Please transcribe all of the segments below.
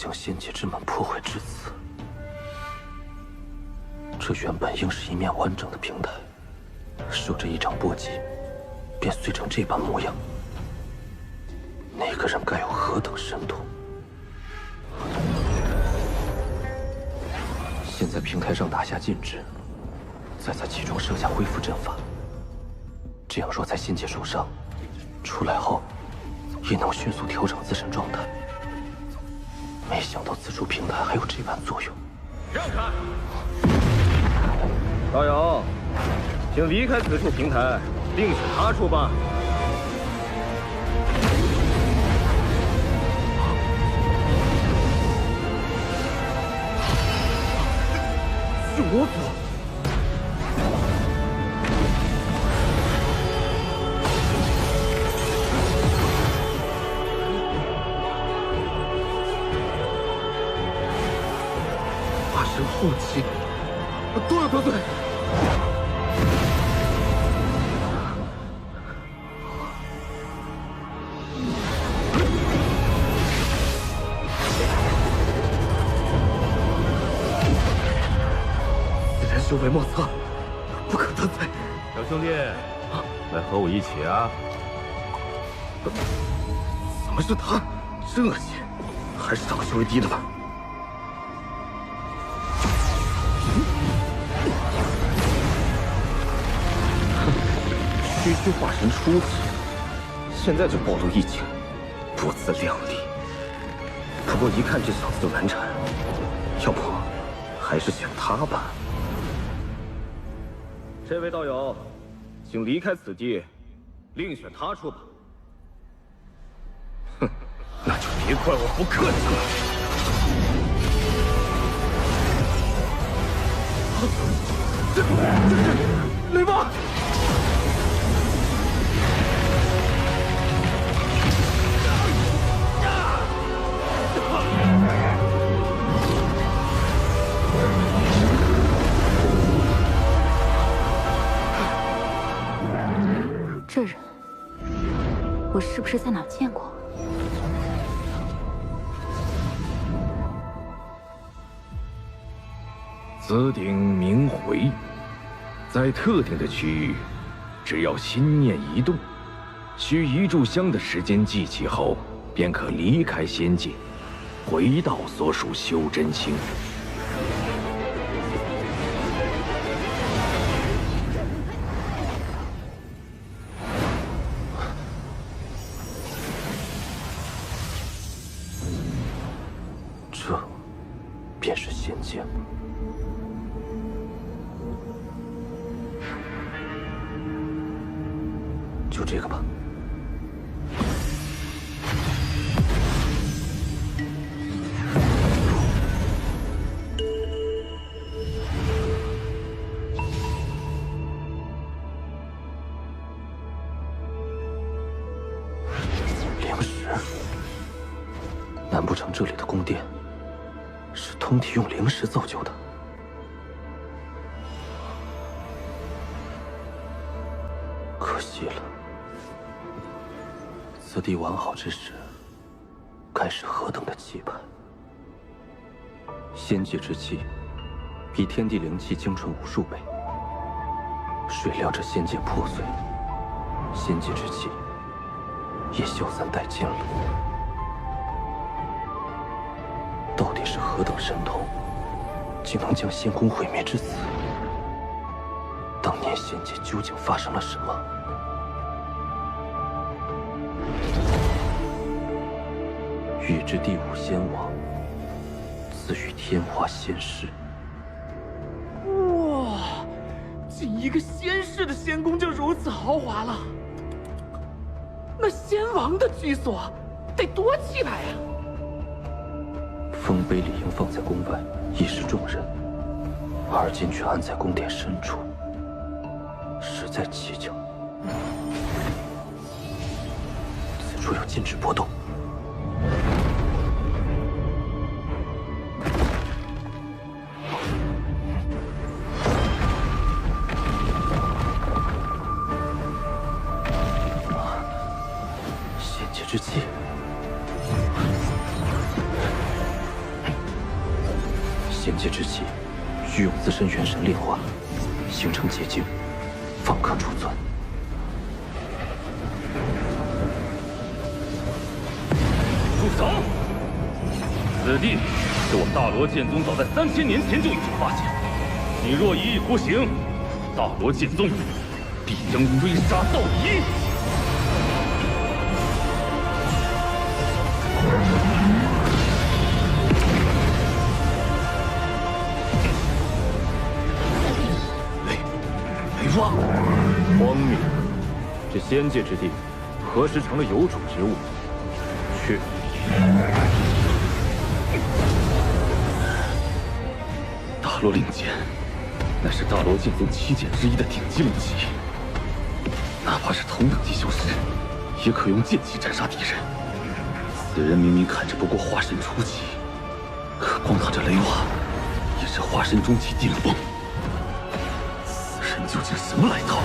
将仙界之门破坏至此。这原本应是一面完整的平台，受这一场波及，便碎成这般模样。那个人该有何等神通？先在平台上打下禁制，再在其中设下恢复阵法。这样若在仙界受伤，出来后也能迅速调整自身状态。没想到此处平台还有这般作用。让开！道友，请离开此处平台，另选他处吧。九祖，化身后期都有得罪。此人修为莫测，不可得罪。小兄弟，来和我一起啊！怎么是他？这些还是找个修为低的吧。区区化神初期，现在就暴露异境，不自量力。不过一看这小子就难缠，要不还是选他吧。这位道友，请离开此地，另选他处吧。哼，那就别怪我不客气了。雷霸！这人，我是不是在哪儿见过？紫鼎明回，在特定的区域，只要心念一动，需一炷香的时间记起后，便可离开仙界，回到所属修真星。这便是仙界吗？就这个吧。灵石，难不成这里的宫殿是通体用灵石造就的？可惜了。此地完好之时，该是何等的气派！仙界之气，比天地灵气精纯无数倍。谁料这仙界破碎，仙界之气也消散殆尽了。到底是何等神通，竟能将仙宫毁灭至此？当年仙界究竟发生了什么？欲知第五仙王，自与天华仙师。哇，仅一个仙室的仙宫就如此豪华了，那仙王的居所得多气派呀！丰碑理应放在宫外，以示众人，而今却安在宫殿深处，实在蹊跷。此处有禁止波动。仙界之气。界之气需用自身元神炼化，形成结晶，方可储存。住手！此地是我大罗剑宗早在3000年前就已经发现，你若一意孤行，大罗剑宗必将追杀到底。雷王，荒谬！这仙界之地，何时成了有主之物？去！大罗令箭，乃是大罗剑宗7剑之一的顶级武器，哪怕是同等级修士，也可用剑气斩杀敌人。此人明明看着不过化神初期，可光他这雷瓦，也是化神中期顶峰。此人究竟什么来头？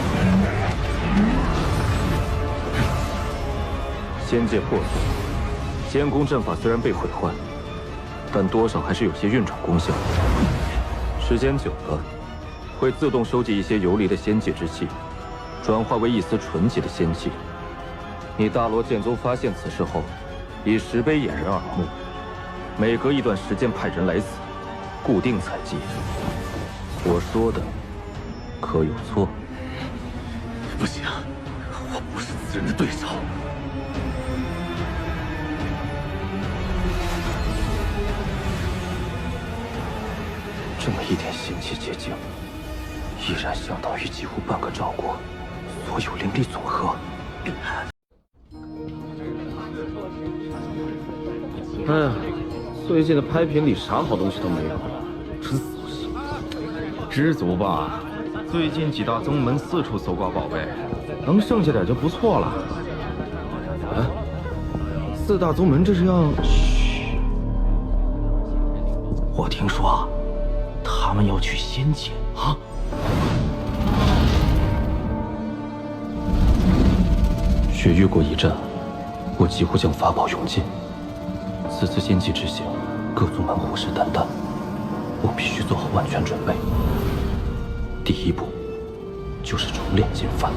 仙界破碎，仙宫阵法虽然被毁坏，但多少还是有些运转功效。时间久了，会自动收集一些游离的仙界之气，转化为一丝纯洁的仙气。你大罗剑宗发现此事后，以石碑掩人耳目，每隔一段时间派人来此，固定采集。我说的可有错？不行，我不是此人的对手。这么一点仙气结晶，依然相当于几乎半个赵国所有灵力总和。哎呀，最近的拍品里啥好东西都没有，真扫兴。知足吧，最近几大宗门四处搜刮宝贝，能剩下点就不错了。啊，4大宗门这是要……嘘，我听说他们要去仙界啊。雪域国一战，我几乎将法宝用尽。此次仙界之行，各宗门虎视眈眈，我必须做好万全准备。第一步，就是重炼金幡。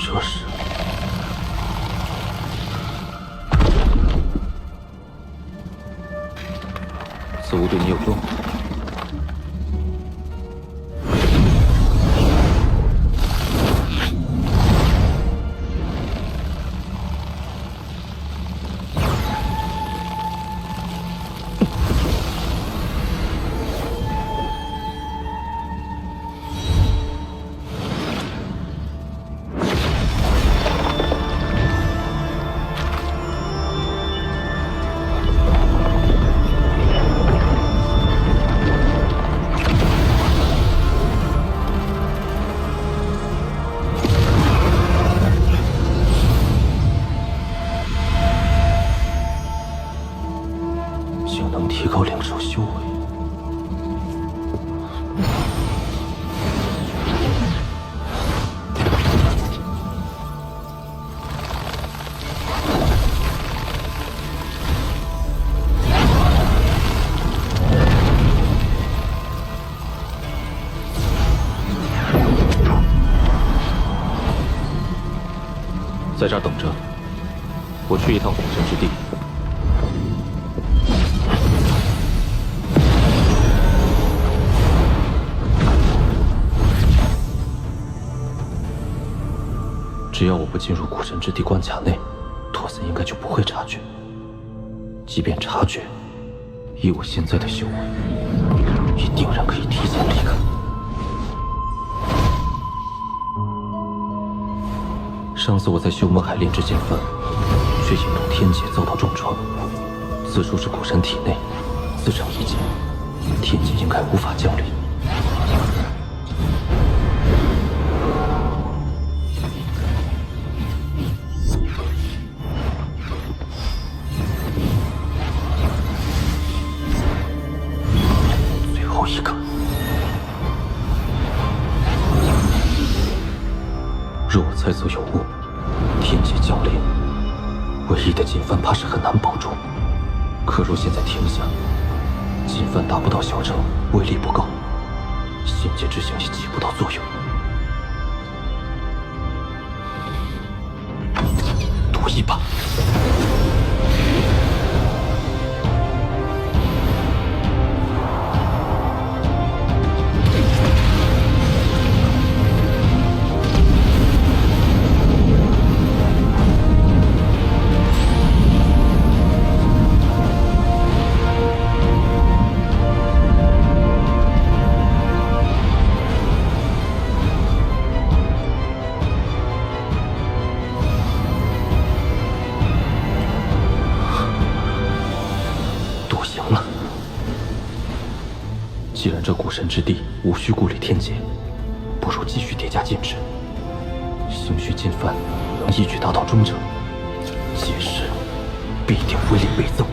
这是此物对你有用？竟能提高灵兽修为。在这儿等着，我去一趟虎神之地。只要我不进入古神之地关卡内，托森应该就不会察觉。即便察觉，以我现在的修为，也定然可以提前离开。上次我在修魔海炼制剑幡，却引动天劫遭到重创。此处是古神体内，自成一劫，天劫应该无法降临。唯一的金幡怕是很难保住。可若现在停下，金幡达不到小成，威力不够，仙界之星也起不到作用。赌一把。既然这古神之地无需顾虑天劫，不如继续叠加禁制。兴许金幡能一举达到中程，届时必定威力倍增。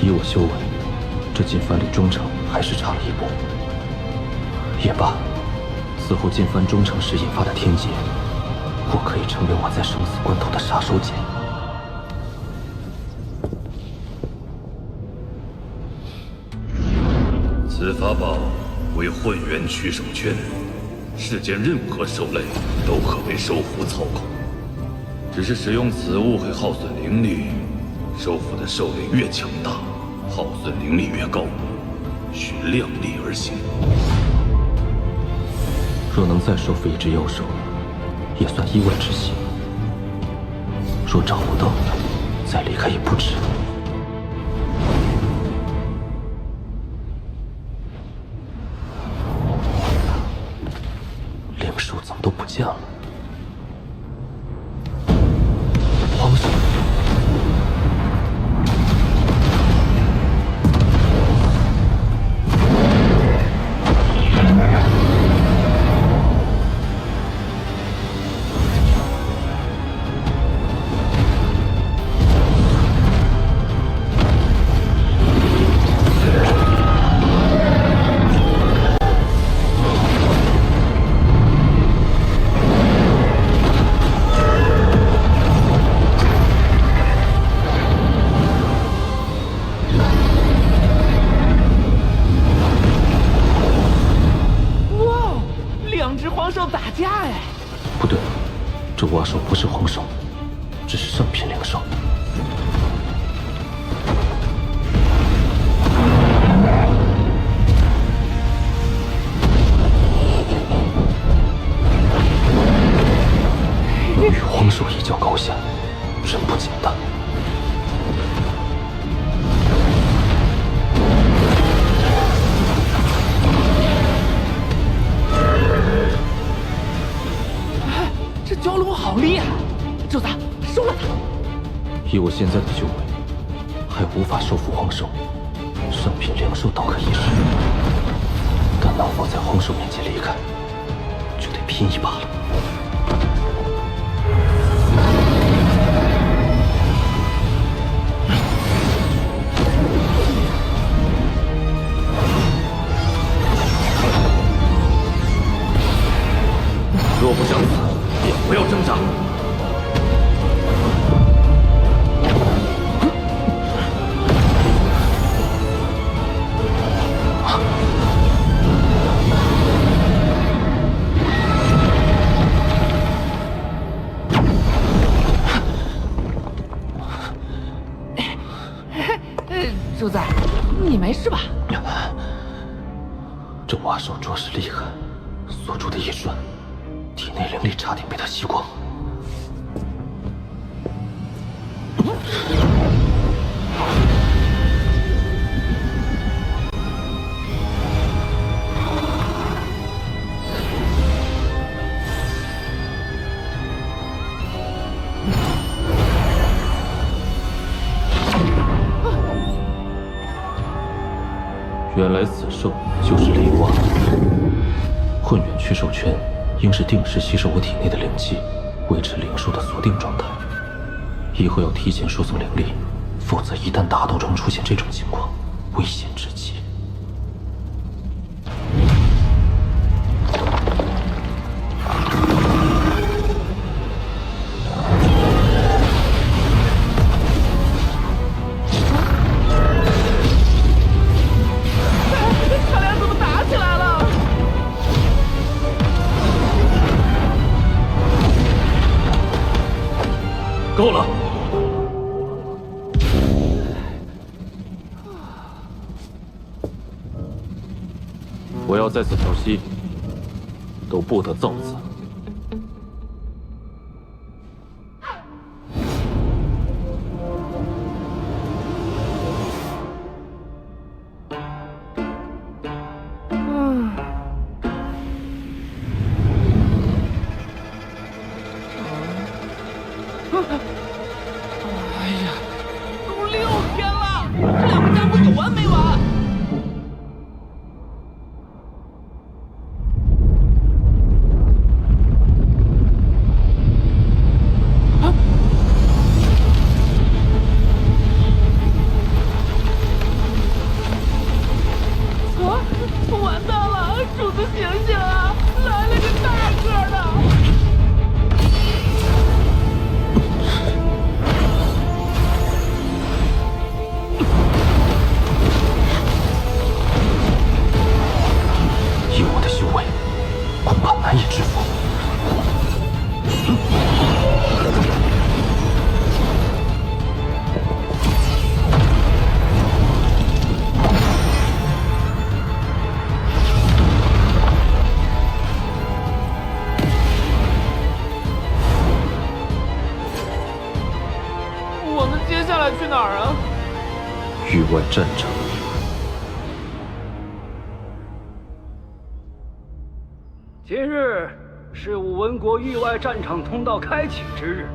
以我修为，这金幡离中程还是差了一步。也罢，此后金幡中程时引发的天劫，或可以成为我在生死关头的杀手锏。此法宝为混元取手圈，世间任何兽类都可为兽符操控，只是使用此物会耗损灵力，收服的兽类越强大，耗损灵力越高，需量力而行。若能再收服一只妖兽，也算意外之喜。若找不到，再离开也不迟。灵兽怎么都不见了？皇上！不对，这蛙兽不是皇兽，只是上品灵兽。与皇兽一较高下，真不简单。这蛟龙好厉害，主子收了它。以我现在的修为，还无法收服皇兽，上品灵兽倒可一试，但能否在皇兽面前离开，就得拼一把了。若不想死，便不要挣扎。主子，你没事吧？这蛙兽着实厉害，锁住的一瞬，体内灵力差点被它吸光。原来此兽就是雷蛙，混元驱兽拳应是定时吸收我体内的灵气，维持灵兽的锁定状态。以后要提前输送灵力，否则一旦大道中出现这种情况，危险至极。他俩怎么打起来了？够了！我要在此调息，都不得造次。哎呀，都6天了，这两个家伙有完没完？完蛋了！主子醒醒啊！来了个大个的！以我的修为，恐怕难以制服。我们接下来去哪儿啊？域外战场。今日是武文国域外战场通道开启之日，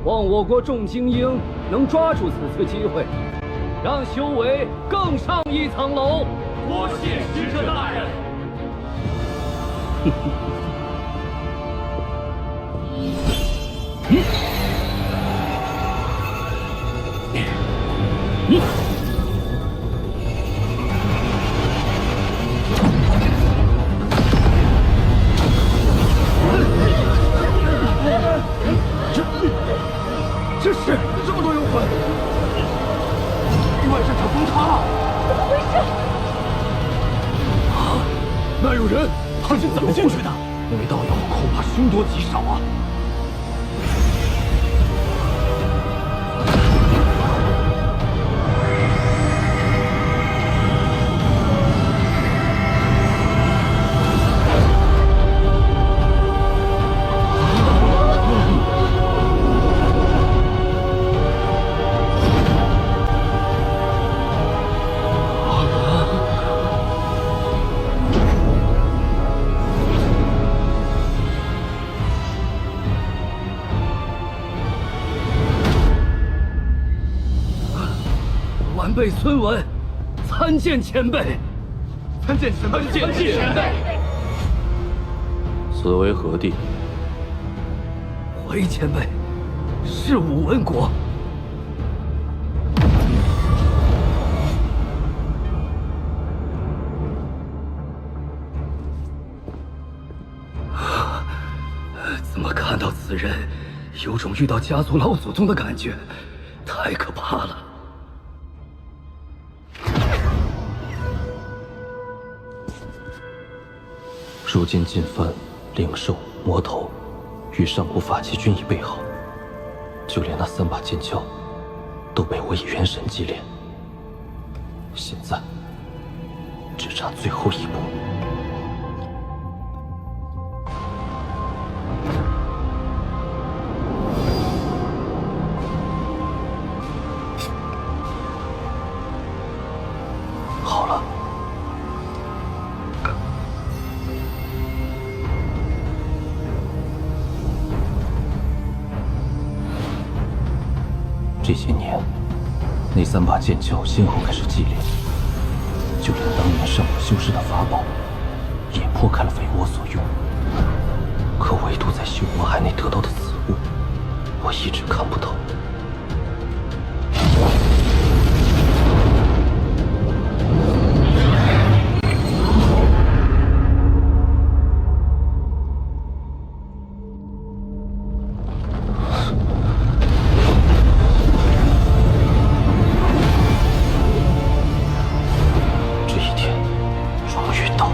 望我国众精英能抓住此次机会，让修为更上一层楼。多谢使者大人。这是这么多幽魂，域外战场崩塌了，怎么回事？啊，那有人，他是怎么进去的？那位道友恐怕凶多吉少啊！晚辈孙文，参见前辈。参见前辈。此为何地？回前辈，是武文国。怎么看到此人，有种遇到家族老祖宗的感觉，太可怕了。如今进幡、灵兽、魔头与上古法器均已备好，就连那3把剑鞘都被我以元神祭炼。现在只差最后一步。好了。这些年，那3把剑鞘先后开始祭炼，就连当年上古修士的法宝，也破开了为我所用。可唯独在修魔海内得到的此物，我一直看不透。这一天终于到了。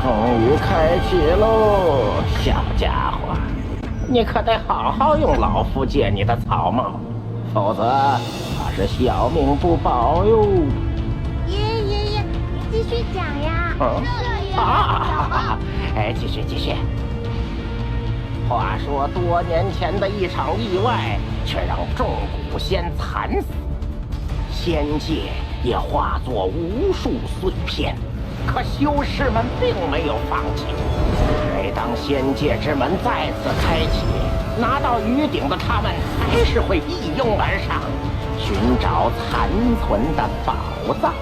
终于开启喽，小家伙，你可得好好用老夫借你的草帽，否则怕是小命不保哟。爷爷，你继续讲呀。继续。话说多年前的一场意外，却让众古仙惨死，仙界也化作无数碎片。可修士们并没有放弃。每当仙界之门再次开启，拿到鱼鼎的他们还是会一拥而上，寻找残存的宝藏。